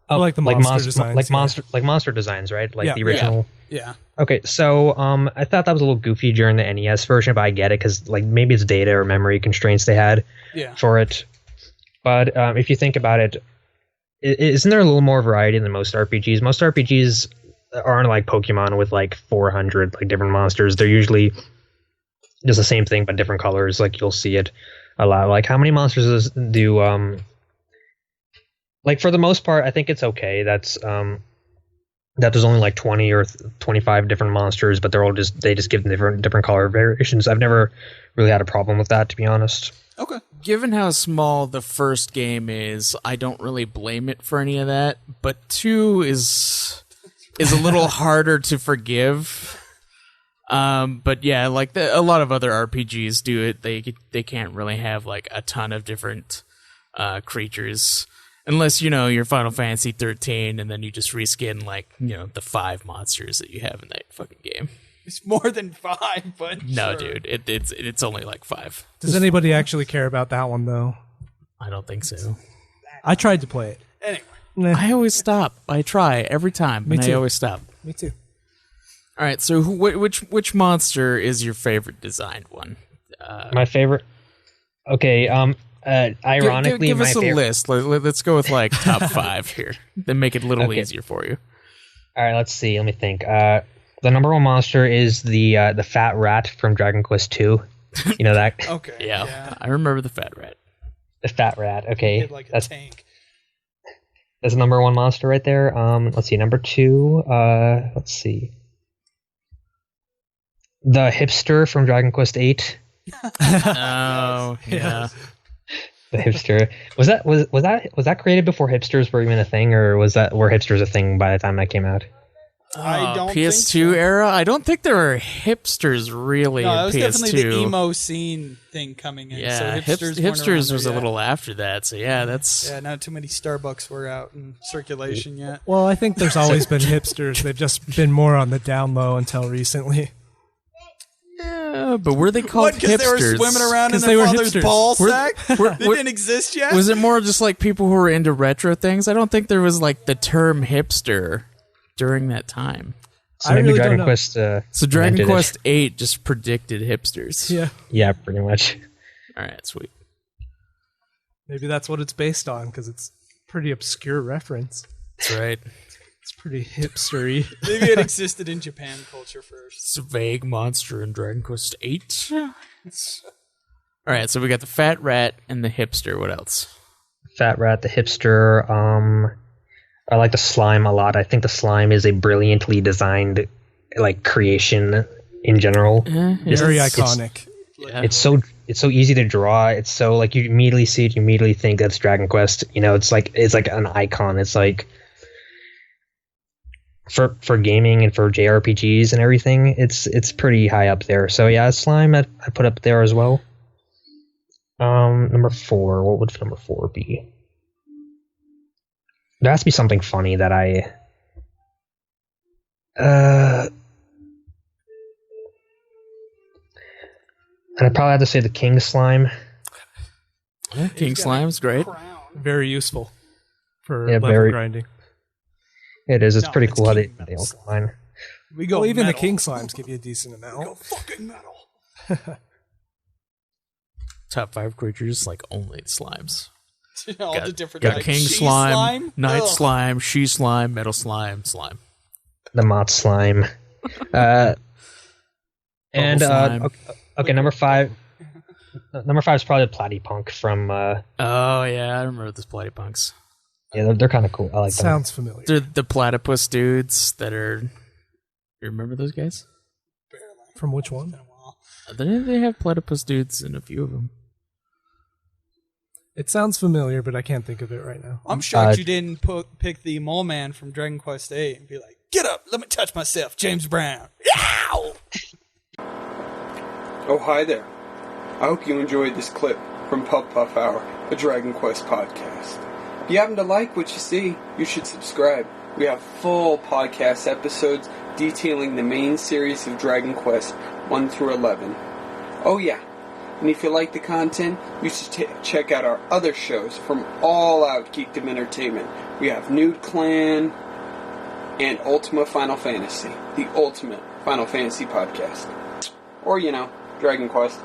Oh, like the monster designs, like monster designs, right? Like the original. Yeah. Okay, so I thought that was a little goofy during the NES version, but I get it because like maybe it's data or memory constraints they had for it. But if you think about it, isn't there a little more variety than most RPGs? Most RPGs aren't like Pokemon with like 400 like different monsters. They're usually just the same thing but different colors. Like you'll see it a lot. Like how many monsters do like for the most part, I think it's okay. That's that there's only like 20 or 25 different monsters, but they just give them different color variations. I've never really had a problem with that, to be honest. Okay. Given how small the first game is, I don't really blame it for any of that. But 2 is a little harder to forgive. But yeah, like a lot of other RPGs do it. They can't really have like a ton of different creatures. Unless, you're Final Fantasy 13 and then you just reskin, like, the 5 monsters that you have in that fucking game. It's more than 5, but no, sure. dude, it's only like 5. Does anybody actually care about that one, though? I don't think so. I tried to play it. Anyway. I always stop. I try every time, and I always stop. Me too. All right, so which monster is your favorite designed one? My favorite? Okay, ironically, give us my a list. Let's go with like top 5 here. Then make it a little easier for you. All right, let's see. Let me think. The number one monster is the fat rat from Dragon Quest II. You know that? Okay. Yeah, I remember the fat rat. The fat rat. Okay, like a tank. That's the number one monster right there. Let's see. Number 2. Let's see. The hipster from Dragon Quest VIII. Oh yeah. The hipster was that created before hipsters were even a thing, or were hipsters a thing by the time that came out? I don't PS2 think so. era. I don't think there were hipsters really. No, in that was PS2. definitely the emo scene thing coming in. Yeah, so hipsters was a little after that. So yeah, that's not too many Starbucks were out in circulation yet. Well, I think there's always been hipsters. They've just been more on the down low until recently. Yeah, but were they called hipsters? Because they were swimming around in their father's ball sack? They didn't exist yet? Was it more just like people who were into retro things? I don't think there was like the term hipster during that time. So maybe really Dragon don't know. Quest. So Dragon Quest VIII just predicted hipsters. Yeah, pretty much. All right, sweet. Maybe that's what it's based on, because it's a pretty obscure reference. That's right. It's pretty hipstery. Maybe it existed in Japan culture first. It's a vague monster in Dragon Quest VIII. All right, so we got the fat rat and the hipster. What else? Fat rat, the hipster. I like the slime a lot. I think the slime is a brilliantly designed like creation in general. Very iconic. It's so easy to draw. It's so like you immediately see it, you immediately think that's Dragon Quest. It's like an icon. It's like for gaming and for JRPGs and everything, it's pretty high up there. So yeah, slime I put up there as well. Number 4. What would number 4 be? There has to be something funny that and I'd probably have to say the King Slime. Yeah, King Slime's great. Very useful for Yeah, level grinding. It is. It's No, pretty it's cool how they King all Metal combine. We go Well, even metal. the King Slimes give you a decent amount. We go fucking metal. Top 5 creatures, like only the slimes. All the different Got like, King she slime, Knight Ugh. slime, she slime, metal slime, slime. The Mott Slime. And slime. okay, number 5. Number 5 is probably the Platypunk from. Oh yeah, I remember the Platypunks. Yeah, they're kind of cool. I like them. Sounds familiar. They're the platypus dudes that are. You remember those guys? From which one? They have platypus dudes in a few of them. It sounds familiar, but I can't think of it right now. I'm shocked you didn't pick the mole man from Dragon Quest VIII and be like, "Get up, let me touch myself, James Brown." Yow! Oh, hi there. I hope you enjoyed this clip from Pub Puff Hour, a Dragon Quest podcast. If you happen to like what you see, you should subscribe. We have full podcast episodes detailing the main series of Dragon Quest 1 through 11. Oh yeah, And if you like the content, you should check out our other shows from All Out Geekdom Entertainment. We have Nude Clan and Ultima Final Fantasy, the ultimate Final Fantasy podcast. Or, Dragon Quest.